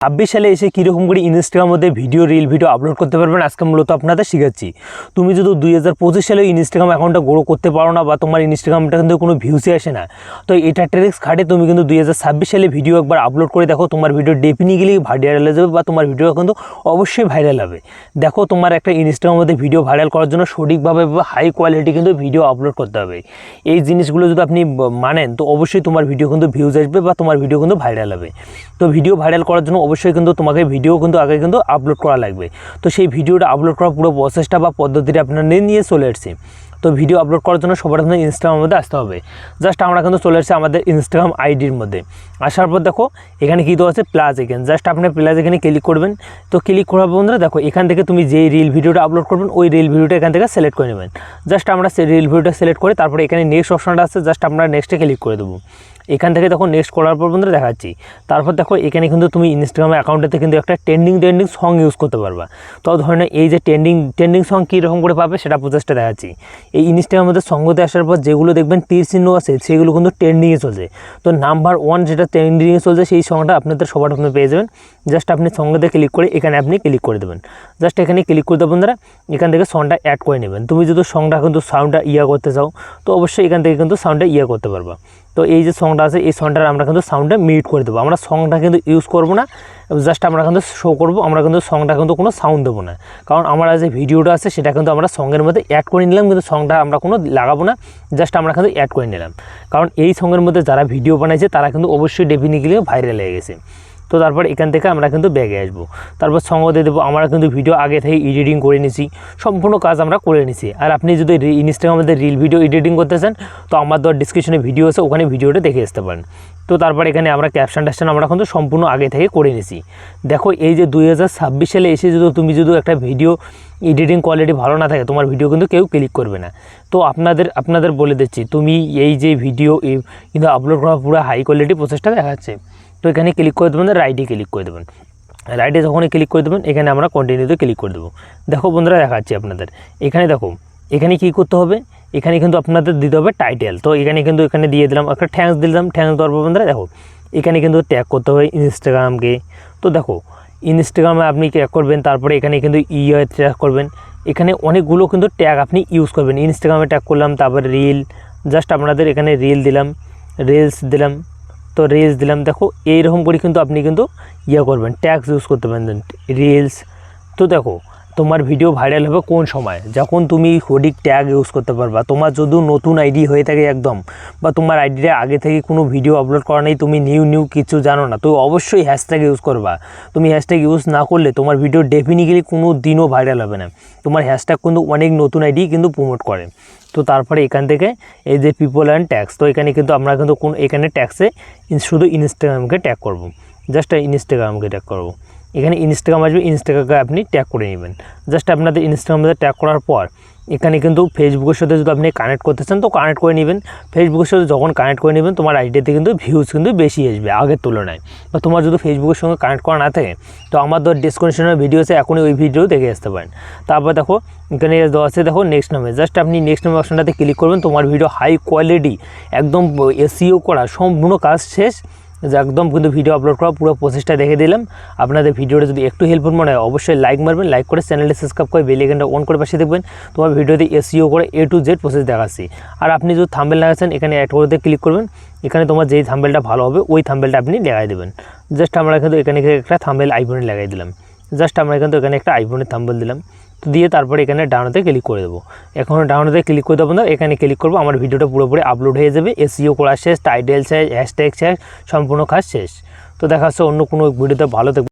26 সালে এসে কীরকম করে ইনস্টাগ্রামের মধ্যে রিল ভিডিও আপলোড করতে পারবেন আজকে মূলত আপনাদের শেখাচ্ছি। তুমি যদি 2025 সালে ইনস্টাগ্রাম অ্যাকাউন্টটা গ্রো করতে পারো না বা তোমার ইনস্টাগ্রামটা কিন্তু কোনো ভিউসই আসে না, তো এটা ট্রিক্স খাটে তুমি কিন্তু 2026 সালে ভিডিও একবার আপলোড করে দেখো, তোমার ভিডিও ডেফিনেটলি ভাইরাল হয়ে যাবে বা তোমার ভিডিও কিন্তু অবশ্যই ভাইরাল হবে। দেখো, তোমার একটা ইনস্টাগ্রামের মধ্যে ভিডিও ভাইরাল করার জন্য সঠিকভাবে বা হাই কোয়ালিটি কিন্তু ভিডিও আপলোড করতে হবে। এই জিনিসগুলো যদি আপনি মানেন তো অবশ্যই তোমার ভিডিও কিন্তু ভিউজ আসবে বা তোমার ভিডিও কিন্তু ভাইরাল হবে। তো ভিডিও ভাইরাল করার জন্য অবশ্যই কিন্তু তোমাকে ভিডিও কিন্তু আগে কিন্তু আপলোড করা লাগবে। তো সেই ভিডিওটা আপলোড করার পুরো প্রসেসটা বা পদ্ধতিটা আপনার নিয়ে চলে এসেছি। তো ভিডিও আপলোড করার জন্য সবার প্রথমে ইনস্টাগ্রামের মধ্যে আসতে হবে। জাস্ট আমরা কিন্তু চলে এসেছি আমাদের ইনস্টাগ্রাম আইডির মধ্যে। আসার পর দেখো এখানে কী দেওয়া আছে, প্লাস এখানে জাস্ট আপনি প্লাস এখানে ক্লিক করবেন। তো ক্লিক করার বন্ধুরা দেখো এখান থেকে তুমি যেই রিল ভিডিওটা আপলোড করবেন ওই রিল ভিডিওটা এখান থেকে সিলেক্ট করে নেবেন। জাস্ট আমরা সেই রিল ভিডিওটা সিলেক্ট করে তারপরে এখানে নেক্সট অপশনটা আছে, জাস্ট আমরা নেক্সটে ক্লিক করে দেবো। এখান থেকে দেখো নেক্সট করার পর বন্ধুরা দেখাচ্ছি। তারপর দেখো এখানে কিন্তু তুমি ইনস্টাগ্রাম অ্যাকাউন্টেতে কিন্তু একটা ট্রেন্ডিং সং ইউজ করতে পারবা। তো ধরনের এই যে ট্রেন্ডিং সং কীরকম করে পাবে সেটা প্রচেষ্টা দেখাচ্ছি। এই ইনস্টাগ্রামের মধ্যে সঙ্গতে আসার পর যেগুলো দেখবেন তীর চিহ্ন আছে সেগুলো কিন্তু ট্রেন্ডিংয়ে চলছে। তো নাম্বার 1 যেটা ট্রেন্ডিংয়ে চলছে সেই সংটা আপনাদের সবার প্রথমে পেয়ে যাবেন। জাস্ট আপনি সঙ্গতে ক্লিক করে এখানে আপনি ক্লিক করে দেবেন। জাস্ট এখানে ক্লিক করে দেবেন বন্ধুরা, এখান থেকে সংটা অ্যাড করে নেবেন। তুমি যদি সংটা কিন্তু সাউন্ডটা করতে চাও তো অবশ্যই এখান থেকে কিন্তু সাউন্ডটা করতে পারবা। তো এই যে সংটা আছে এই সংটার আমরা কিন্তু সাউন্ডটা মিউট করে দেবো। আমরা সংটা কিন্তু ইউজ করবো না, জাস্ট আমরা কিন্তু শো করবো। আমরা কিন্তু সংটা কিন্তু কোনো সাউন্ড দেবো না, কারণ আমার যে ভিডিওটা আছে সেটা কিন্তু আমরা সঙ্গের মধ্যে অ্যাড করে নিলাম, কিন্তু সংটা আমরা কোনো লাগাবো না, জাস্ট আমরা কিন্তু অ্যাড করে নিলাম। কারণ এই সঙ্গের মধ্যে যারা ভিডিও বানাইছে তারা কিন্তু অবশ্যই ডেফিনেটলি ভাইরাল হয়ে গেছে। তো তারপর এখান থেকে আমরা কিন্তু ব্যাগে আসবো। তারপর সঙ্গ দিয়ে দেবো। আমরা কিন্তু ভিডিও আগে থেকে এডিটিং করে নিছি, সম্পূর্ণ কাজ আমরা করে নিছি। আর আপনি যদি ইনস্টাগ্রামের মধ্যে রিল ভিডিও এডিটিং করতে চান তো আমার ডিসক্রিপশনে ভিডিও আছে, ওখানে ভিডিওটা দেখে আসতে পারেন। তো তারপর এখানে আমরা ক্যাপশন আমরা কিন্তু সম্পূর্ণ আগে থেকে করে নিছি। দেখো এই যে 2026 সালে এসে তুমি যদি একটা ভিডিও এডিটিং কোয়ালিটি ভালো না থাকে তোমার ভিডিও কিন্তু কেউ ক্লিক করবে না। তো আপনাদের বলে দিচ্ছি, তুমি এই যে ভিডিও কিন্তু আপলোড করা পুরো হাই কোয়ালিটি প্রসেসটা দেখাচ্ছে। তো এখানে ক্লিক করে দেবেন, রাইটে ক্লিক করে দেবেন। রাইটে যখনই ক্লিক করে দেবেন এখানে আমরা কন্টিনিউতে ক্লিক করে দেবো। দেখো বন্ধুরা দেখাচ্ছি আপনাদের, এখানে দেখো এখানে কী করতে হবে, এখানে কিন্তু আপনাদের দিতে হবে টাইটেল। তো এখানে দিয়ে দিলাম একটা থ্যাঙ্কস দিলাম। থ্যাঙ্কস দেওয়ার পর বন্ধুরা দেখো এখানে কিন্তু ট্যাগ করতে হবে ইনস্টাগ্রামকে। তো দেখো ইনস্টাগ্রামে আপনি ট্যাগ করবেন, তারপরে এখানে কিন্তু ট্যাগ করবেন। এখানে অনেকগুলো কিন্তু ট্যাগ আপনি ইউজ করবেন। ইনস্টাগ্রামে ট্যাগ করলাম, তারপরে রিল, জাস্ট আপনাদের এখানে রিল দিলাম, রিলস দিলাম। তো রিলস দিলাম। দেখো এইরকম করে কিন্তু আপনি কিন্তু করবেন, ট্যাগস ইউজ করতে পারেন রিলস। তো দেখো তোমার ভিডিও ভাইরাল হবে কোন সময়, যখন তুমি সঠিক ট্যাগ ইউজ করতে পারবা। তোমার যদি নতুন আইডি হয়ে থাকে একদম, বা তোমার আইডিটা আগে থেকে কোনো ভিডিও আপলোড করা নেই, তুমি নিউ কিছু জানো না, তো অবশ্যই হ্যাশট্যাগ ইউজ করবা। তুমি হ্যাশট্যাগ ইউজ না করলে তোমার ভিডিও ডেফিনেটলি কোনো দিনও ভাইরাল হবে না। তোমার হ্যাশট্যাগ কিন্তু অনেক নতুন আইডি কিন্তু প্রমোট করে। তো তারপরে এখান থেকে এই যে পিপল অ্যান্ড ট্যাক্স, তো এখানে কিন্তু আমরা কিন্তু এখানে ট্যাক্সে শুধু ইনস্টাগ্রামকে ট্যাগ করব। জাস্ট ইনস্টাগ্রামকে ট্যাগ করব। এখানে ইনস্টাগ্রাম আসবে, ইনস্টাগ্রামকে আপনি ট্যাগ করে নেবেন। জাস্ট আপনাদের ইনস্টাগ্রামে ট্যাগ করার পর এখানে কিন্তু ফেসবুকের সাথে যদি আপনি কানেক্ট করতে চান তো কানেক্ট করে নেবেন। ফেসবুকের সাথে যখন কানেক্ট করে নেবেন তোমার আইডিতে কিন্তু ভিউজ কিন্তু বেশি আসবে আগের তুলনায়। বা তোমার যদি ফেসবুকের সঙ্গে কানেক্ট করা না থাকে তো আমার ডিসক্রিপশনের ভিডিও আছে, এখনই ওই ভিডিও দেখে আসতে পারেন। তারপর দেখো এখানে দেওয়া আছে, দেখো নেক্সট নামে, জাস্ট আপনি নেক্সট নামে অপশনটাতে ক্লিক করবেন। তোমার ভিডিও হাই কোয়ালিটি একদম এসইও করা সম্পূর্ণ কাজ শেষ, একদম কিন্তু ভিডিও আপলোড করা পুরো প্রসেসটা দেখে দিলাম। আপনাদের ভিডিওটা যদি একটু হেল্পফুল মনে হয় অবশ্যই লাইক মারবেন, লাইক করে চ্যানেলটি সাবস্ক্রাইব করে বেল আইকনটা অন করে পাশে দেখবেন। তোমার ভিডিওতে এসইও করে A to Z প্রসেস দেখাচ্ছি। আর আপনি যদি থাম্বনেল লাগাচ্ছেন এখানে অ্যাড করতে ক্লিক করবেন। এখানে তোমার যেই থাম্বনেলটা ভালো হবে ওই থাম্বনেলটা আপনি লাগাই দেবেন। জাস্ট আমরা কিন্তু এখানে একটা থাম্বনেল আইফোনে লাগাই দিলাম। জাস্ট আমরা কিন্তু এখানে একটা আইফোনের থাম্বনেল দিলাম। তো দিয়ে তারপরে এখানে ডাউনলোডে ক্লিক করে দেবো। এখন ডাউনলোডে ক্লিক করে দেবো না, এখানে ক্লিক করবো, আমার ভিডিওটা পুরোপুরি আপলোড হয়ে যাবে। এসইও করা শেষ, টাইটেল শেষ, হ্যাশট্যাগ শেষ, সম্পূর্ণ কাজ শেষ। তো দেখা হচ্ছে অন্য কোনো ভিডিওতে, ভালো থাকবে।